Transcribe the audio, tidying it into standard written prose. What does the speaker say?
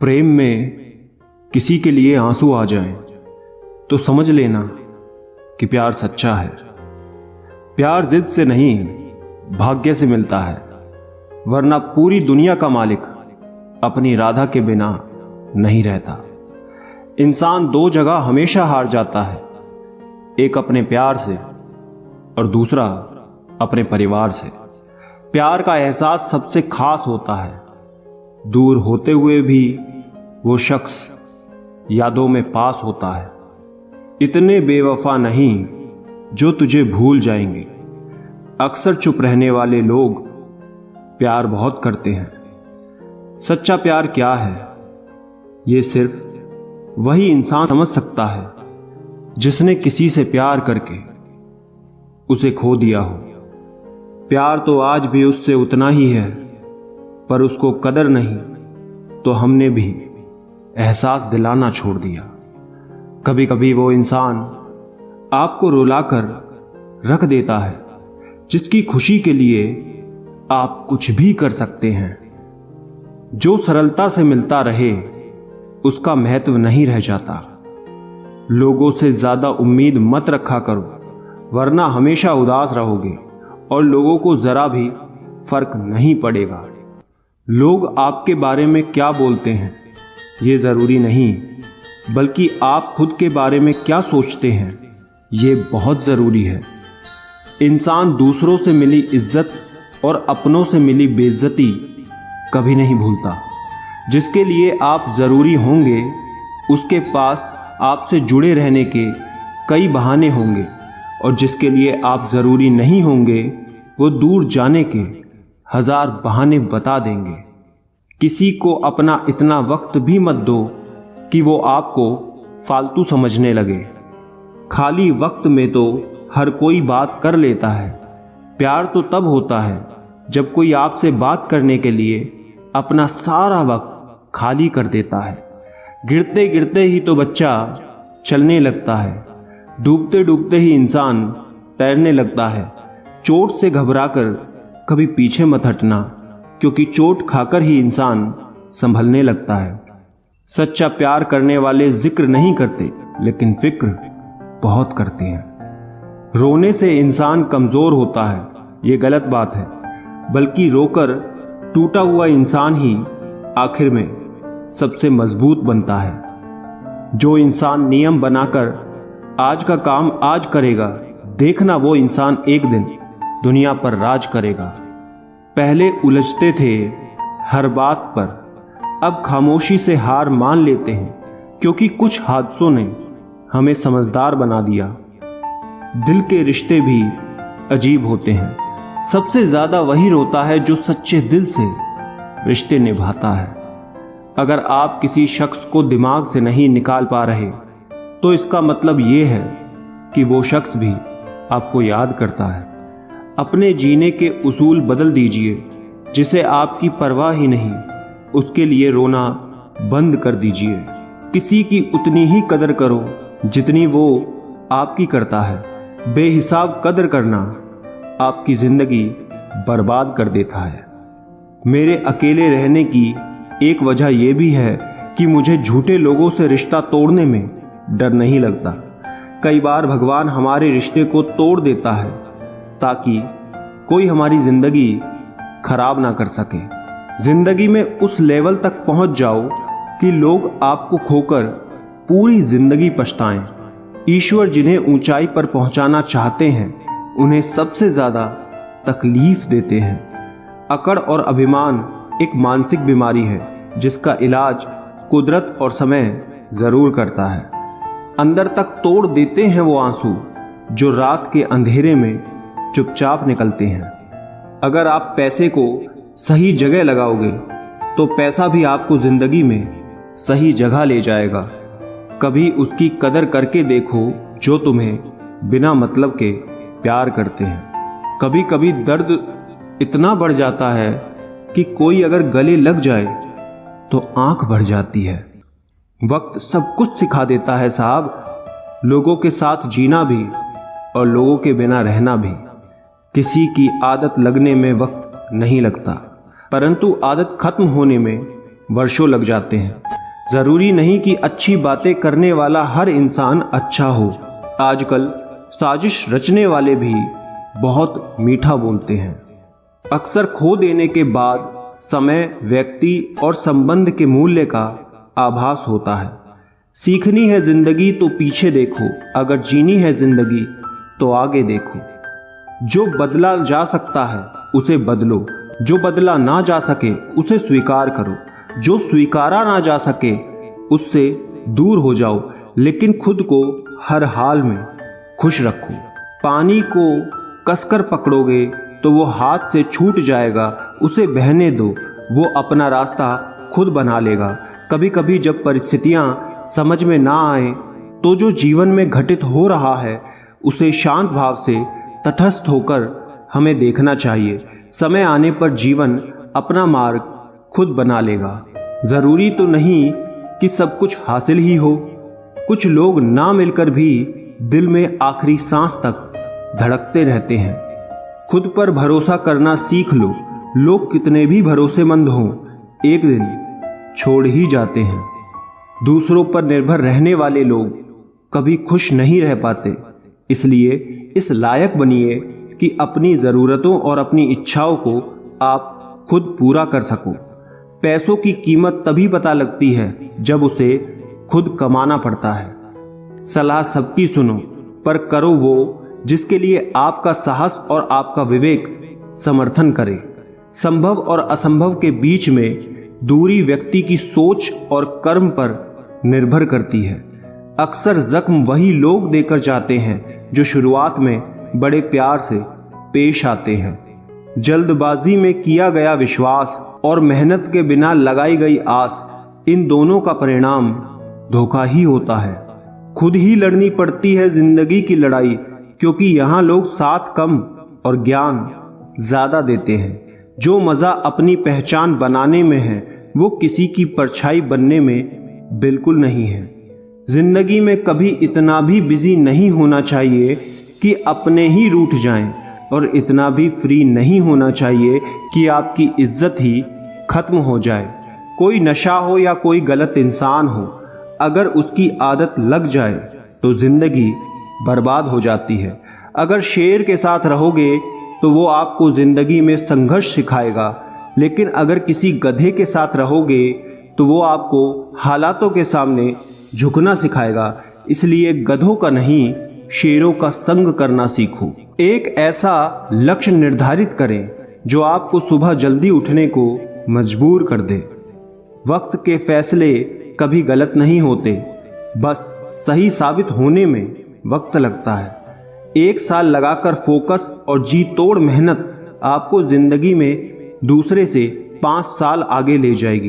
प्रेम में किसी के लिए आंसू आ जाएं तो समझ लेना कि प्यार सच्चा है। प्यार जिद से नहीं भाग्य से मिलता है, वरना पूरी दुनिया का मालिक अपनी राधा के बिना नहीं रहता। इंसान दो जगह हमेशा हार जाता है, एक अपने प्यार से और दूसरा अपने परिवार से। प्यार का एहसास सबसे खास होता है, दूर होते हुए भी वो शख्स यादों में पास होता है। इतने बेवफा नहीं जो तुझे भूल जाएंगे। अक्सर चुप रहने वाले लोग प्यार बहुत करते हैं। सच्चा प्यार क्या है, ये सिर्फ वही इंसान समझ सकता है जिसने किसी से प्यार करके उसे खो दिया हो। प्यार तो आज भी उससे उतना ही है, पर उसको कदर नहीं तो हमने भी एहसास दिलाना छोड़ दिया। कभी कभी वो इंसान आपको रुलाकर रख देता है, जिसकी खुशी के लिए आप कुछ भी कर सकते हैं। जो सरलता से मिलता रहे उसका महत्व नहीं रह जाता। लोगों से ज्यादा उम्मीद मत रखा करो, वरना हमेशा उदास रहोगे और लोगों को जरा भी फर्क नहीं पड़ेगा। लोग आपके बारे में क्या बोलते हैं ये जरूरी नहीं, बल्कि आप खुद के बारे में क्या सोचते हैं ये बहुत जरूरी है। इंसान दूसरों से मिली इज्जत और अपनों से मिली बेइज्जती कभी नहीं भूलता। जिसके लिए आप जरूरी होंगे उसके पास आपसे जुड़े रहने के कई बहाने होंगे, और जिसके लिए आप जरूरी नहीं होंगे वो दूर जाने के हजार बहाने बता देंगे। किसी को अपना इतना वक्त भी मत दो कि वो आपको फालतू समझने लगे। खाली वक्त में तो हर कोई बात कर लेता है। प्यार तो तब होता है जब कोई आपसे बात करने के लिए अपना सारा वक्त खाली कर देता है। गिरते गिरते ही तो बच्चा चलने लगता है, डूबते डूबते ही इंसान तैरने लगता है। चोट से घबराकर कभी पीछे मत हटना, क्योंकि चोट खाकर ही इंसान संभलने लगता है। सच्चा प्यार करने वाले जिक्र नहीं करते, लेकिन फिक्र बहुत करते हैं। रोने से इंसान कमजोर होता है ये गलत बात है, बल्कि रोकर टूटा हुआ इंसान ही आखिर में सबसे मजबूत बनता है। जो इंसान नियम बनाकर आज का काम आज करेगा, देखना वो इंसान एक दिन दुनिया पर राज करेगा। पहले उलझते थे हर बात पर, अब खामोशी से हार मान लेते हैं, क्योंकि कुछ हादसों ने हमें समझदार बना दिया। दिल के रिश्ते भी अजीब होते हैं। सबसे ज्यादा वही रोता है जो सच्चे दिल से रिश्ते निभाता है। अगर आप किसी शख्स को दिमाग से नहीं निकाल पा रहे तो इसका मतलब ये है कि वो शख्स भी आपको याद करता है। अपने जीने के उसूल बदल दीजिए। जिसे आपकी परवाह ही नहीं उसके लिए रोना बंद कर दीजिए। किसी की उतनी ही कदर करो जितनी वो आपकी करता है। बेहिसाब कदर करना आपकी जिंदगी बर्बाद कर देता है। मेरे अकेले रहने की एक वजह यह भी है कि मुझे झूठे लोगों से रिश्ता तोड़ने में डर नहीं लगता। कई बार भगवान हमारे रिश्ते को तोड़ देता है ताकि कोई हमारी जिंदगी खराब ना कर सके। जिंदगी में उस लेवल तक पहुंच जाओ कि लोग आपको खोकर पूरी जिंदगी पछताएं। ईश्वर जिन्हें ऊंचाई पर पहुंचाना चाहते हैं उन्हें सबसे ज्यादा तकलीफ देते हैं। अकड़ और अभिमान एक मानसिक बीमारी है जिसका इलाज कुदरत और समय जरूर करता है। अंदर तक तोड़ देते हैं वो आंसू जो रात के अंधेरे में चुपचाप निकलते हैं। अगर आप पैसे को सही जगह लगाओगे तो पैसा भी आपको जिंदगी में सही जगह ले जाएगा। कभी उसकी कदर करके देखो जो तुम्हें बिना मतलब के प्यार करते हैं। कभी कभी दर्द इतना बढ़ जाता है कि कोई अगर गले लग जाए तो आंख भर जाती है। वक्त सब कुछ सिखा देता है साहब। लोगों के साथ जीना भी और लोगों के बिना रहना भी। किसी की आदत लगने में वक्त नहीं लगता, परंतु आदत खत्म होने में वर्षों लग जाते हैं। जरूरी नहीं कि अच्छी बातें करने वाला हर इंसान अच्छा हो। आजकल साजिश रचने वाले भी बहुत मीठा बोलते हैं। अक्सर खो देने के बाद समय, व्यक्ति और संबंध के मूल्य का आभास होता है। सीखनी है जिंदगी तो पीछे देखो, अगर जीनी है जिंदगी तो आगे देखो। जो बदला जा सकता है उसे बदलो, जो बदला ना जा सके उसे स्वीकार करो, जो स्वीकारा ना जा सके उससे दूर हो जाओ, लेकिन खुद को हर हाल में खुश रखो। पानी को कसकर पकड़ोगे तो वो हाथ से छूट जाएगा, उसे बहने दो, वो अपना रास्ता खुद बना लेगा। कभी कभी जब परिस्थितियां समझ में ना आए तो जो जीवन में घटित हो रहा है उसे शांत भाव से तटस्थ होकर हमें देखना चाहिए। समय आने पर जीवन अपना मार्ग खुद बना लेगा। जरूरी तो नहीं कि सब कुछ हासिल ही हो, कुछ लोग ना मिलकर भी दिल में आखिरी सांस तक धड़कते रहते हैं। खुद पर भरोसा करना सीख लो। लोग कितने भी भरोसेमंद हों, एक दिन छोड़ ही जाते हैं। दूसरों पर निर्भर रहने वाले लोग कभी खुश नहीं रह पाते। इसलिए इस लायक बनिए कि अपनी ज़रूरतों और अपनी इच्छाओं को आप खुद पूरा कर सको। पैसों की कीमत तभी पता लगती है जब उसे खुद कमाना पड़ता है। सलाह सबकी सुनो, पर करो वो जिसके लिए आपका साहस और आपका विवेक समर्थन करे। संभव और असंभव के बीच में दूरी व्यक्ति की सोच और कर्म पर निर्भर करती है। अक्सर जख्म वही लोग देकर जाते हैं जो शुरुआत में बड़े प्यार से पेश आते हैं। जल्दबाजी में किया गया विश्वास और मेहनत के बिना लगाई गई आस, इन दोनों का परिणाम धोखा ही होता है। खुद ही लड़नी पड़ती है जिंदगी की लड़ाई, क्योंकि यहाँ लोग साथ कम और ज्ञान ज्यादा देते हैं। जो मजा अपनी पहचान बनाने में है वो किसी की परछाई बनने में बिल्कुल नहीं है। जिंदगी में कभी इतना भी बिजी नहीं होना चाहिए कि अपने ही रूठ जाएं, और इतना भी फ्री नहीं होना चाहिए कि आपकी इज्जत ही खत्म हो जाए। कोई नशा हो या कोई गलत इंसान हो, अगर उसकी आदत लग जाए तो जिंदगी बर्बाद हो जाती है। अगर शेर के साथ रहोगे तो वो आपको जिंदगी में संघर्ष सिखाएगा, लेकिन अगर किसी गधे के साथ रहोगे तो वो आपको हालातों के सामने झुकना सिखाएगा। इसलिए गधों का नहीं, शेरों का संग करना सीखो। एक ऐसा लक्ष्य निर्धारित करें जो आपको सुबह जल्दी उठने को मजबूर कर दे। वक्त के फैसले कभी गलत नहीं होते, बस सही साबित होने में वक्त लगता है। एक साल लगाकर फोकस और जी तोड़ मेहनत आपको जिंदगी में दूसरे से 5 साल आगे ले जाएगी।